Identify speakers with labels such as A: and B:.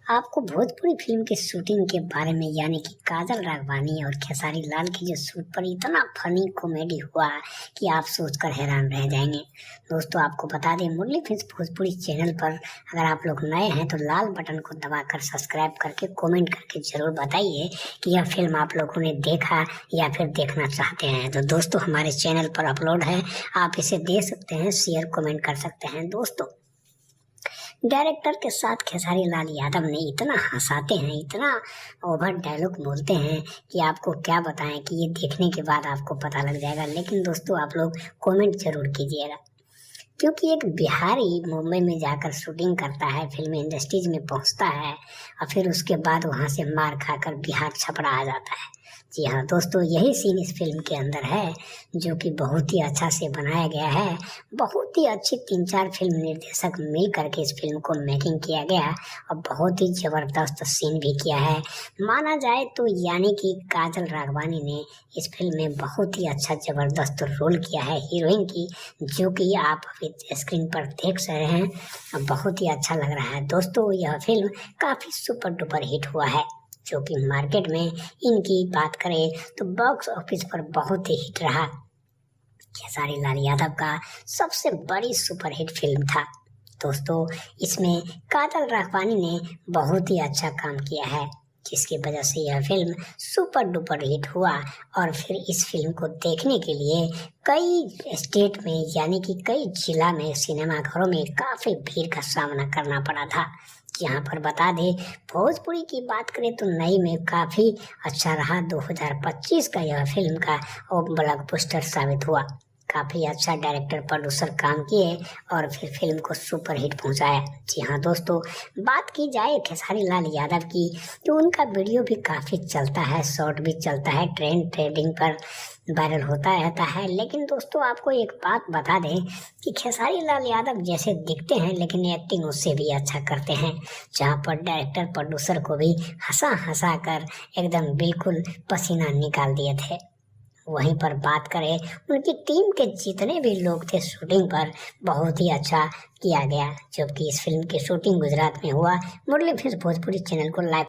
A: आपको भोजपुरी फिल्म की शूटिंग के बारे में यानी कि काजल राघवानी और खेसारी लाल की जो शूट पर इतना फनी कॉमेडी हुआ कि आप सोचकर हैरान रह जाएंगे। दोस्तों आपको बता दें, मुरली फिल्म्स भोजपुरी चैनल पर अगर आप लोग नए हैं तो लाल बटन को दबाकर सब्सक्राइब करके कमेंट करके जरूर बताइए कि यह फिल्म आप लोगों ने देखा या फिर देखना चाहते हैं। तो दोस्तों हमारे चैनल पर अपलोड है, आप इसे देख सकते हैं, शेयर कमेंट कर सकते हैं। दोस्तों डायरेक्टर के साथ खेसारी लाल यादव ने इतना हंसाते हैं, इतना ओवर डायलॉग बोलते हैं कि आपको क्या बताएं कि ये देखने के बाद आपको पता लग जाएगा। लेकिन दोस्तों आप लोग कमेंट जरूर कीजिएगा, क्योंकि एक बिहारी मुंबई में जाकर शूटिंग करता है, फिल्म इंडस्ट्रीज में पहुंचता है और फिर उसके बाद वहां से मार खाकर बिहार छपरा आ जाता है। जी हाँ दोस्तों, यही सीन इस फिल्म के अंदर है जो कि बहुत ही अच्छा से बनाया गया है। बहुत ही अच्छी 3-4 फिल्म निर्देशक मिल करके इस फिल्म को मेकिंग किया गया और बहुत ही जबरदस्त सीन भी किया है माना जाए तो। यानी कि काजल राघवानी ने इस फिल्म में बहुत ही अच्छा जबरदस्त रोल किया है हीरोइन की, जो कि आप अभी स्क्रीन पर देख रहे हैं। बहुत ही अच्छा लग रहा है दोस्तों। यह फिल्म काफी सुपर डुपर हिट हुआ है, जो कि मार्केट में इनकी बात करें तो बॉक्स ऑफिस पर बहुत ही हिट रहा। खेसारी लाल यादव का सबसे बड़ी सुपरहिट फिल्म था दोस्तों। इसमें काजल राघवानी ने बहुत ही अच्छा काम किया है, जिसकी वजह से यह फिल्म सुपर डुपर हिट हुआ। और फिर इस फिल्म को देखने के लिए कई स्टेट में यानी कि कई जिला में सिनेमा घरों में काफी भीड़ का सामना करना पड़ा था। यहाँ पर बता दें, भोजपुरी की बात करें तो नई में काफी अच्छा रहा। 2025 का यह फिल्म का ब्लॉकबस्टर साबित हुआ। काफी अच्छा डायरेक्टर प्रोड्यूसर काम किए और फिर फिल्म को सुपर हिट पहुंचाया। जी हाँ दोस्तों, बात की जाए खेसारी लाल यादव की तो उनका वीडियो भी काफी चलता है, शॉर्ट भी चलता है, ट्रेंडिंग पर वायरल होता रहता है। लेकिन दोस्तों आपको एक बात बता दें कि खेसारी लाल यादव जैसे दिखते हैं लेकिन एक्टिंग उससे भी अच्छा करते हैं, जहाँ पर डायरेक्टर प्रोड्यूसर को भी हंसा कर एकदम बिल्कुल पसीना निकाल दिए थे। वहीं पर बात करें उनकी टीम के जितने भी लोग थे, शूटिंग पर बहुत ही अच्छा किया गया, जबकि इस फिल्म की शूटिंग गुजरात में हुआ। मुरली फिल्म्स भोजपुरी चैनल को लाइक